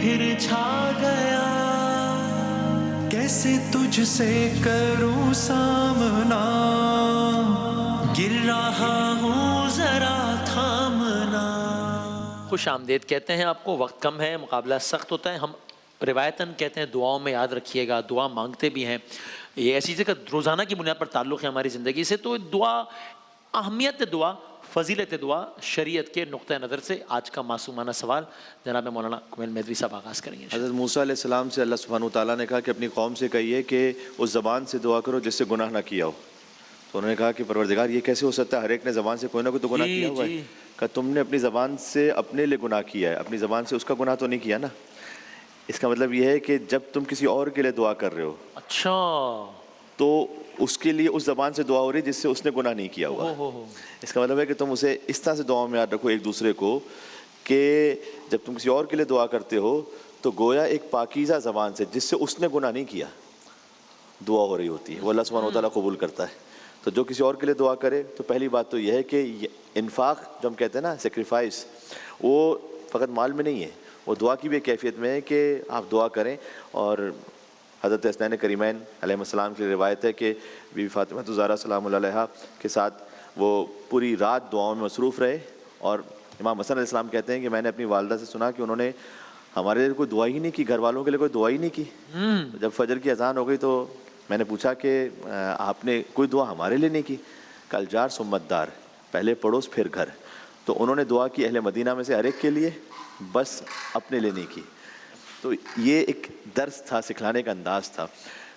پھر چھا گیا، کیسے تجھ سے کروں سامنا، گر رہا ہوں ذرا تھامنا۔ خوش آمدید کہتے ہیں آپ کو، وقت کم ہے، مقابلہ سخت ہوتا ہے۔ ہم روایتاً کہتے ہیں دعاؤں میں یاد رکھیے گا، دعا مانگتے بھی ہیں، یہ ایسی چیز کا روزانہ کی بنیاد پر تعلق ہے ہماری زندگی سے۔ تو دعا، اہمیت دعا، فضیلت دعا شریعت کے نقطہ نظر سے آج کا معصومانہ سوال جناب مولانا کمیل میدوی صاحب آغاز کریں گے۔ حضرت موسیٰ علیہ السلام سے اللہ سبحانہ وتعالیٰ نے کہا کہ اپنی قوم سے کہیے کہ اس زبان سے دعا کرو جس سے گناہ نہ کیا ہو۔ تو انہوں نے کہا کہ پروردگار یہ کیسے ہو سکتا ہے، ہر ایک نے زبان سے کوئی نہ کوئی تو گناہ کیا ہوا ہے۔ کہ تم نے اپنی زبان سے اپنے لیے گناہ کیا ہے، اپنی زبان سے اس کا گناہ تو نہیں کیا نا۔ اس کا مطلب یہ ہے کہ جب تم کسی اور کے لیے دعا کر رہے ہو اچھا تو اس کے لیے اس زبان سے دعا ہو رہی ہے جس سے اس نے گناہ نہیں کیا ہوا۔ اس کا مطلب ہے کہ تم اسے اس طرح سے دعاؤں میں یاد رکھو ایک دوسرے کو کہ جب تم کسی اور کے لیے دعا کرتے ہو تو گویا ایک پاکیزہ زبان سے جس سے اس نے گناہ نہیں کیا دعا ہو رہی ہوتی ہے، وہ اللہ سبحانہ وتعالیٰ قبول کرتا ہے۔ تو جو کسی اور کے لیے دعا کرے تو پہلی بات تو یہ ہے کہ انفاق جو ہم کہتے ہیں نا، سیکریفائس، وہ فقط مال میں نہیں ہے، وہ دعا کی بھی کیفیت میں ہے کہ آپ دعا کریں۔ اور حضرت حسنین کریمین علیہ السلام کی روایت ہے کہ بی بی فاطمہ الزہرا سلام اللہ علیہا کے ساتھ وہ پوری رات دعاؤں میں مصروف رہے۔ اور امام حسن علیہ السلام کہتے ہیں کہ میں نے اپنی والدہ سے سنا کہ انہوں نے ہمارے لیے کوئی دعا ہی نہیں کی، گھر والوں کے لیے کوئی دعا ہی نہیں کی۔ جب فجر کی اذان ہو گئی تو میں نے پوچھا کہ آپ نے کوئی دعا ہمارے لیے نہیں کی؟ کل جار سمت دار، پہلے پڑوس پھر گھر۔ تو انہوں نے دعا کی اہل مدینہ میں سے ہر ایک کے لیے، بس اپنے لیے نہیں کی۔ تو یہ ایک درس تھا، سکھلانے کا انداز تھا۔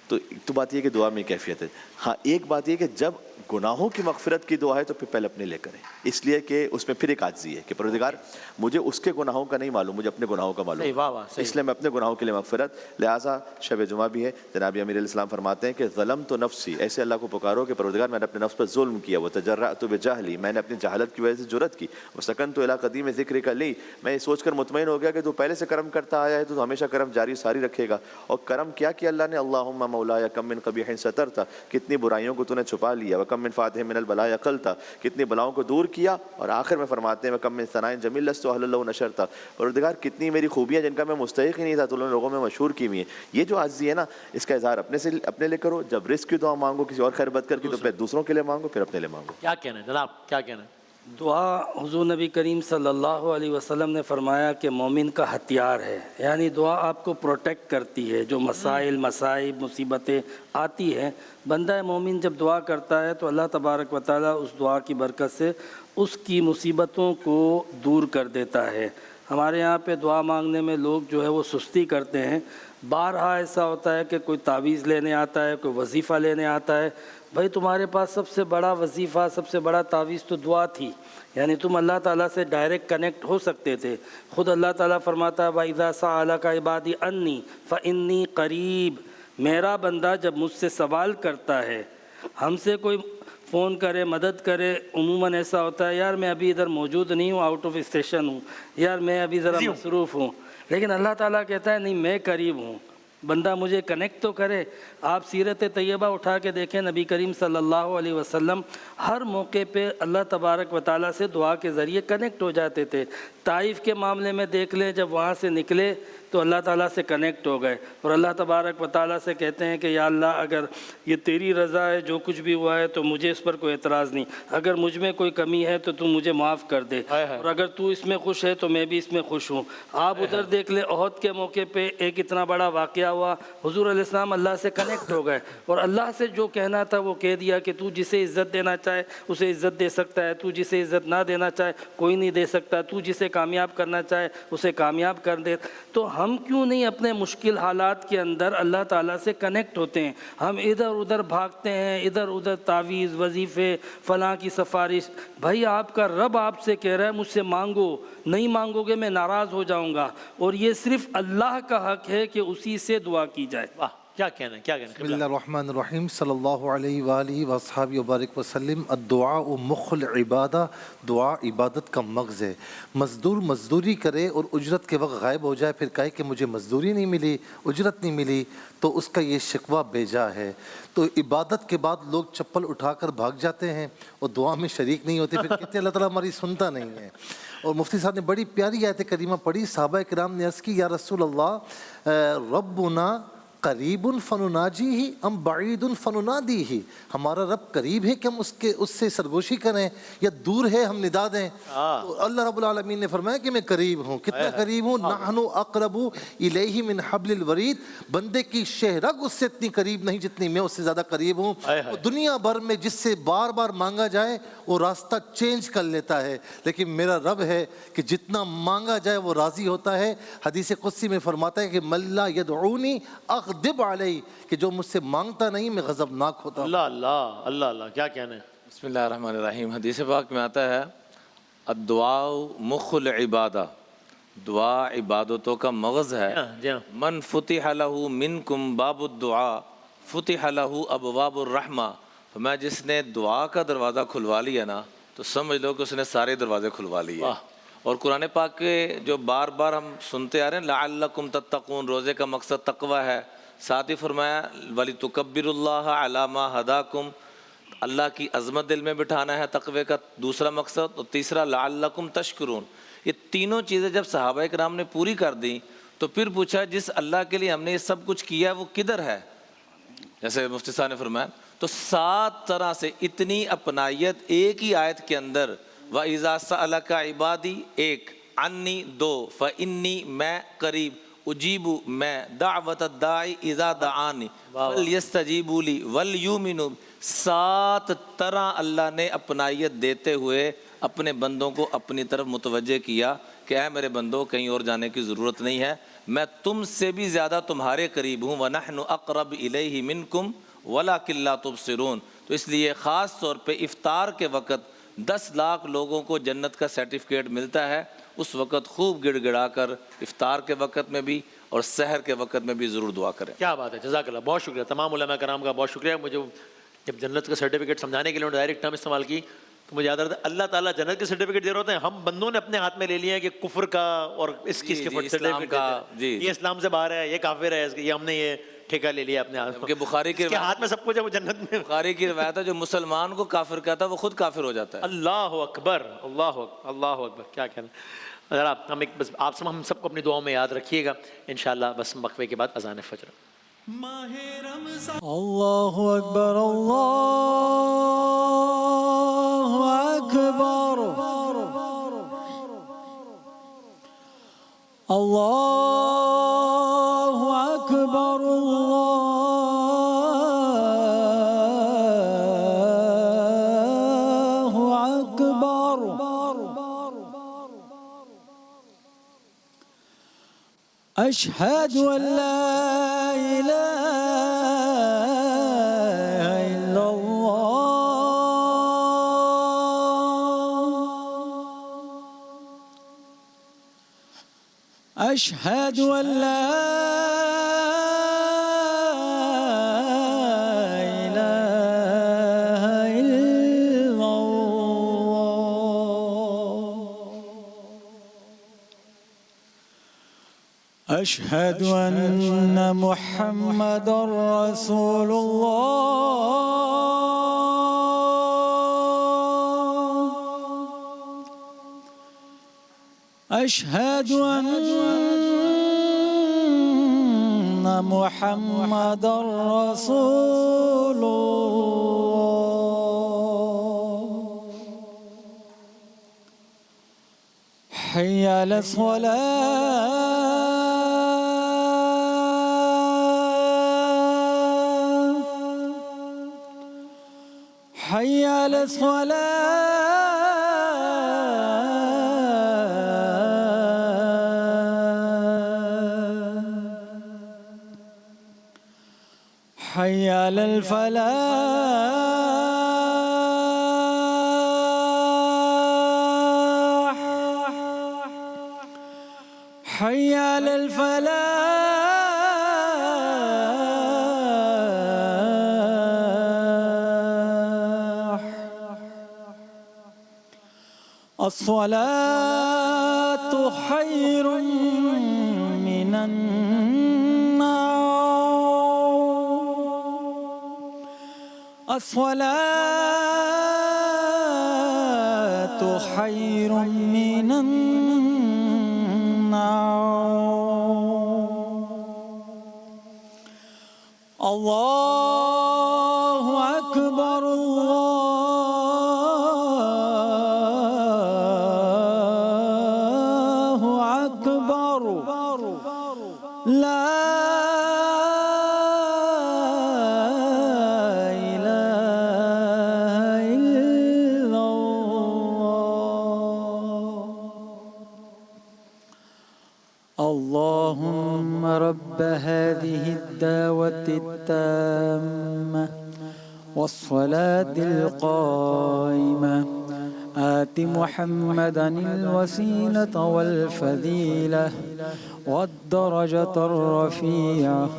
تو ایک تو بات یہ کہ دعا میں کیفیت ہے۔ ہاں ایک بات یہ کہ جب گناہوں کی مغفرت کی دعا ہے تو پھر پہلے اپنے لے کریں، اس لیے کہ اس میں پھر ایک عاجزی ہے کہ پروردگار مجھے اس کے گناہوں کا نہیں معلوم، مجھے اپنے گناہوں کا معلوم، اس لیے میں اپنے گناہوں کے لیے مغفرت۔ لہٰذا شب جمعہ بھی ہے، جناب امیر علیہ السلام فرماتے ہیں کہ ظلمت نفسی، ایسے اللہ کو پکارو کہ پروردگار میں نے اپنے نفس پر ظلم کیا، وتجرأت بجہلی، میں نے اپنی جہالت کی وجہ سے جرأت کی، وسکنت الی قدیم ذکرک لی، میں یہ سوچ کر مطمئن ہو گیا کہ تو پہلے سے کرم کرتا آیا ہے تو ہمیشہ کرم جاری ساری رکھے گا۔ اور کرم کیا کیا اللہ نے، اللہم مولایا کم من قبیح سترتا، کتنی برائیوں کو تو نے چھپا لیا، وکم من فاتح من البلاء قلتا، کتنی بلاؤں کو دور کیا، اور آخر میں فرماتے ہیں وکم من ثناء جمیل لست اہلا لہ نشرتا، پروردگار کتنی میری خوبیاں جن کا میں مستحق ہی نہیں تھا تو انہوں نے لوگوں میں مشہور کی ہوئی ہیں۔ یہ جو عاجزی ہے نا، اس کا اظہار اپنے لیے کرو۔ جب رزق کی دعا مانگو کسی اور خیر بد کر کے تو پہلے دوسروں کے لیے مانگو، پھر اپنے لیے مانگو۔ کیا کہنا ہے جناب، کیا کہنا ہے؟ دعا حضور نبی کریم صلی اللہ علیہ وسلم نے فرمایا کہ مومن کا ہتھیار ہے، یعنی دعا آپ کو پروٹیکٹ کرتی ہے۔ جو مسائل، مصائب، مصیبتیں آتی ہیں، بندہ مومن جب دعا کرتا ہے تو اللہ تبارک و تعالیٰ اس دعا کی برکت سے اس کی مصیبتوں کو دور کر دیتا ہے۔ ہمارے یہاں پہ دعا مانگنے میں لوگ جو ہے وہ سستی کرتے ہیں۔ بارہا ایسا ہوتا ہے کہ کوئی تعویذ لینے آتا ہے، کوئی وظیفہ لینے آتا ہے۔ بھائی تمہارے پاس سب سے بڑا وظیفہ، سب سے بڑا تعویذ تو دعا تھی، یعنی تم اللہ تعالیٰ سے ڈائریکٹ کنیکٹ ہو سکتے تھے۔ خود اللہ تعالیٰ فرماتا ہے وَإِذَا سَأَلَكَ عِبَادِي عَنِّي فَإِنِّي قَرِيب، میرا بندہ جب مجھ سے سوال کرتا ہے، ہم سے کوئی فون کرے، مدد کرے، عموماً ایسا ہوتا ہے یار میں ابھی ادھر موجود نہیں ہوں، آؤٹ آف اسٹیشن ہوں، یار میں ابھی ذرا مصروف ہوں، لیکن اللہ تعالیٰ کہتا ہے نہیں میں قریب ہوں، بندہ مجھے کنیکٹ تو کرے۔ آپ سیرت طیبہ اٹھا کے دیکھیں، نبی کریم صلی اللہ علیہ وسلم ہر موقع پہ اللہ تبارک و تعالیٰ سے دعا کے ذریعے کنیکٹ ہو جاتے تھے۔ طائف کے معاملے میں دیکھ لیں، جب وہاں سے نکلے تو اللہ تعالیٰ سے کنیکٹ ہو گئے اور اللہ تبارک و تعالیٰ سے کہتے ہیں کہ یا اللہ اگر یہ تیری رضا ہے جو کچھ بھی ہوا ہے تو مجھے اس پر کوئی اعتراض نہیں، اگر مجھ میں کوئی کمی ہے تو تو مجھے معاف کر دے، اور اگر تو اس میں خوش ہے تو میں بھی اس میں خوش ہوں۔ آپ ادھر دیکھ لیں، احد کے موقع پہ ایک اتنا بڑا واقعہ ہوا، حضور علیہ السلام اللہ سے کنیکٹ ہو گئے اور اللہ سے جو کہنا تھا وہ کہہ دیا کہ تو جسے عزت دینا چاہے اسے عزت دے سکتا ہے، تو جسے عزت نہ دینا چاہے کوئی نہیں دے سکتا، تو جسے کامیاب کرنا چاہے اسے کامیاب کر دے۔ تو ہم کیوں نہیں اپنے مشکل حالات کے اندر اللہ تعالیٰ سے کنیکٹ ہوتے ہیں؟ ہم ادھر ادھر بھاگتے ہیں، ادھر ادھر تعویذ، وظیفے، فلاں کی سفارش۔ بھائی آپ کا رب آپ سے کہہ رہا ہے مجھ سے مانگو، نہیں مانگو گے میں ناراض ہو جاؤں گا، اور یہ صرف اللہ کا حق ہے کہ اسی سے دعا کی جائے۔ واہ کیا کہنا ہے، کیا کہنا ہے؟ بسم اللہ الرحمن الرحیم صلی اللہ علیہ وآلہ وصحابہ وبارک وسلم. الدعاء مخ العبادہ، دعا عبادت کا مغز ہے. مزدور مزدوری کرے اور اجرت کے وقت غائب ہو جائے، پھر کہے کہ مجھے مزدوری نہیں ملی، اجرت نہیں ملی، تو اس کا یہ شکوہ بیجا ہے. تو عبادت کے بعد لوگ چپل اٹھا کر بھاگ جاتے ہیں اور دعا میں شریک نہیں ہوتے، پھر کہتے ہیں اللہ تعالیٰ ہماری سنتا نہیں ہے. اور مفتی صاحب نے بڑی پیاری آیت کریمہ پڑھی. صحابہ کرام نے عرض کی، یا رسول اللہ ربنا قریب فنناجی ہی ام بعید فننادی ہی، ہمارا رب قریب ہے کہ ہم اس سے سرگوشی کریں یا دور ہے ہم ندا دیں؟ تو اللہ رب العالمین نے فرمایا کہ میں قریب ہوں. کتنا قریب ہوں؟ نحن اقرب الیہ من حبل الورید، بندے کی شہ رگ اس سے اتنی قریب نہیں جتنی میں اس سے زیادہ قریب ہوں. دنیا بھر میں جس سے بار بار مانگا جائے وہ راستہ چینج کر لیتا ہے، لیکن میرا رب ہے کہ جتنا مانگا جائے وہ راضی ہوتا ہے. حدیث قدسی میں فرماتا ہے کہ من لا یدعونی اغضب علیہ، کہ جو مجھ سے مانگتا نہیں میں غضبناک ہوتا ہوں. اللہ اللہ اللہ اللہ، کیا کہنا ہے؟ بسم اللہ الرحمن الرحیم. حدیث پاک میں آتا ہے الدعاء مخ العبادہ، دعا عبادتوں کا مغز ہے. جی ہاں. من فتح لہ منکم باب الدعاء فتح لہ ابواب الرحمہ. میں جس نے دعا کا دروازہ کھلوا لیا نا تو سمجھ لو کہ اس نے سارے دروازے کھلوا لیے. اور قرآن پاک کے جو بار بار ہم سنتے آ رہے ہیں لعلکم تتقون، روزے کا مقصد تقوی ہے. ساتھ ہی فرمایا وَلِتُكَبِّرُ اللَّهَ عَلَى مَا هَدَاكُمْ، اللہ کی عظمت دل میں بٹھانا ہے تقوی کا دوسرا مقصد. اور تیسرا لعلکم تشکرون. یہ تینوں چیزیں جب صحابہ کرام نے پوری کر دیں تو پھر پوچھا جس اللہ کے لیے ہم نے یہ سب کچھ کیا وہ کدھر ہے؟ جیسے مفتی صاحب نے فرمایا تو 7 طرح سے اتنی اپنائیت ایک ہی آیت کے اندر. وَإِذَا سَأَلَكَ عِبَادِي 1، عَنِّي 2، فَإِنِّي میں قریب، اجیب میں، دعوت الداعی اذا دعانی فلیستجیبوا لی ولیؤمنوا. 7 طرح اللہ نے اپنائیت دیتے ہوئے اپنے بندوں کو اپنی طرف متوجہ کیا کہ اے میرے بندوں کہیں اور جانے کی ضرورت نہیں ہے، میں تم سے بھی زیادہ تمہارے قریب ہوں. وَنَحْنُ أَقْرَبْ إِلَيْهِ مِنْكُمْ وَلَكِنْ لَا تُبْصِرُونَ. تو اس لیے خاص طور پہ افطار کے وقت 10 لاکھ لوگوں کو جنت کا سرٹیفکیٹ ملتا ہے. اس وقت خوب گڑ گڑا کر افطار کے وقت میں بھی اور سحر کے وقت میں بھی ضرور دعا کریں. کیا بات ہے، جزاک اللہ. بہت شکریہ تمام علماء کرام کا، بہت شکریہ. مجھے جب جنت کا سرٹیفکیٹ سمجھانے کے لیے ڈائریکٹ ٹرم استعمال کی تو مجھے یاد آ رہا تھا اللہ تعالیٰ جنت کے سرٹیفکیٹ دے رہے ہوتے ہیں، ہم بندوں نے اپنے ہاتھ میں لے لیا ہے کہ کفر کا اور اس کی سرٹیفکیٹ کا، یہ اسلام سے باہر ہے، یہ کافر ہے، یہ ہم نے یہ ٹھیکہ لے لیا اپنے ہاتھ میں. بخاری کے ہاتھ میں سب کچھ ہے، وہ جنت میں. بخاری کی روایت ہے جو مسلمان کو کافر کہتا ہے وہ خود کافر ہو جاتا ہے. اللہ اکبر، اللہ اکبر، اللہ اکبر. کیا کہنا ہے ذرا ہم ایک بس آپ ہم سب کو اپنی دعاؤں میں یاد رکھیے گا انشاءاللہ. بس وقفے کے بعد اذان فجر. اللہ اکبر اللہ اکبر اللہ اکبر اللہ اکبر. اشہد ان لا الہ الا اللہ، اشہد ان لا الہ الا اللہ، اشہد ان محمد رسول اللہ، اشہد ان محمد رسول اللہ. حی علی الصلاة، حی علی الصلاة، حی علی الفلاح، حی علی الفلاح. الصلاة خير من النوم الصلاة خير من النوم الله أكبر الله أكبر لا إله إلا الله اللهم رب هذه الدعوة التامة والصلاة القائمة آت محمدا الوسيلة والفضيلة والدرجة الرفيعة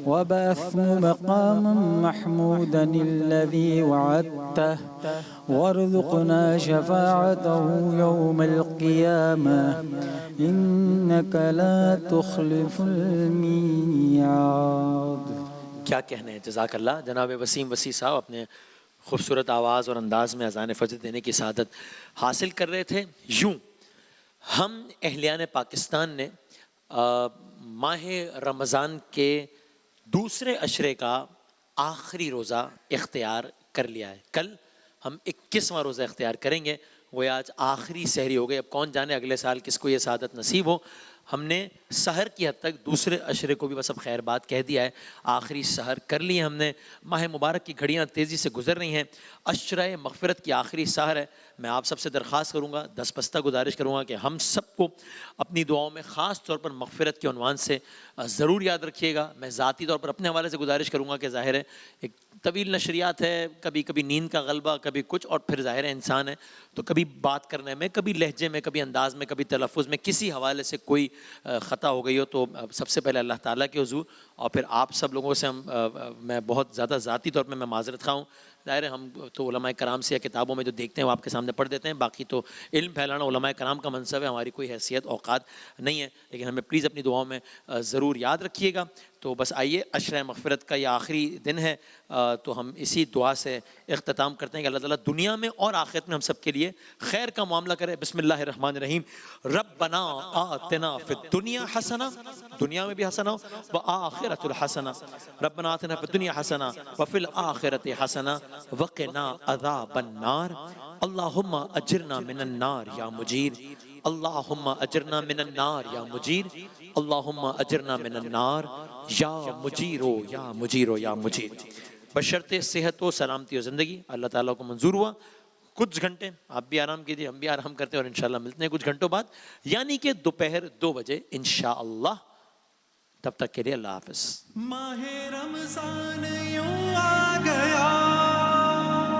وبعث مقاما محمودا الذي وعدته وارزقنا شفاعته يوم القيامة إنك لا تخلف الميعاد. کیا کہنا ہے. جزاک اللہ. جناب وسیم وسیع صاحب اپنے خوبصورت آواز اور انداز میں اذان فجر دینے کی سعادت حاصل کر رہے تھے. یوں ہم اہلیان پاکستان نے ماہ رمضان کے دوسرے عشرے کا آخری روزہ اختیار کر لیا ہے. کل ہم 21واں روزہ اختیار کریں گے. وہ آج آخری سحری ہو گئی. اب کون جانے اگلے سال کس کو یہ سعادت نصیب ہو. ہم نے سحر کی حد تک دوسرے عشرے کو بھی بس اب خیر بات کہہ دیا ہے. آخری سحر کر لی ہم نے. ماہ مبارک کی گھڑیاں تیزی سے گزر رہی ہیں. عشرہ مغفرت کی آخری سحر ہے. میں آپ سب سے درخواست کروں گا, دستبستہ گزارش کروں گا کہ ہم سب کو اپنی دعاؤں میں خاص طور پر مغفرت کے عنوان سے ضرور یاد رکھیے گا. میں ذاتی طور پر اپنے حوالے سے گزارش کروں گا کہ ظاہر ہے ایک طویل نشریات ہے, کبھی کبھی نیند کا غلبہ, کبھی کچھ, اور پھر ظاہر ہے انسان ہے تو کبھی بات کرنے میں, کبھی لہجے میں, کبھی انداز میں, کبھی تلفظ میں کسی حوالے سے کوئی خطا ہو گئی ہو تو سب سے پہلے اللہ تعالیٰ کے حضور اور پھر آپ سب لوگوں سے میں بہت زیادہ ذاتی طور پہ میں معذرت خواہ ہوں. ظاہر ہے ہم تو علماء کرام سے یا کتابوں میں جو دیکھتے ہیں وہ آپ کے سامنے پڑھ دیتے ہیں. باقی تو علم پھیلانا علماء کرام کا منصب ہے, ہماری کوئی حیثیت اوقات نہیں ہے. لیکن ہمیں پلیز اپنی دعاؤں میں ضرور یاد رکھیے گا. تو بس آئیے, عشرہ مغفرت کا یہ آخری دن ہے تو ہم اسی دعا سے اختتام کرتے ہیں کہ اللہ تعالیٰ دنیا میں اور آخرت میں ہم سب کے لیے خیر کا معاملہ کرے. بسم اللہ الرحمن الرحیم. ربنا آتنا فی الدنیا حسنہ, دنیا میں بھی حسنہ وآخرۃ الحسنہ. ربنا آتنا فی الدنیا حسنہ وفی الآخرۃ حسنہ وقنا عذاب النار. اللہم اجرنا من النار یا مجیر. اللہم اجرنا من النار یا مجیر. اللہم اجرنا من النار یا مجیرو یا مجیرو یا مجیر. بشرط صحت و سلامتی و زندگی اللہ تعالیٰ کو منظور ہوا. کچھ گھنٹے آپ بھی آرام کیجیے, ہم بھی آرام کرتے ہیں, اور انشاءاللہ ملتے ہیں کچھ گھنٹوں بعد, یعنی کہ دوپہر 2 بجے انشاءاللہ. تب تک کے لیے اللہ حافظ. ماہ رمضان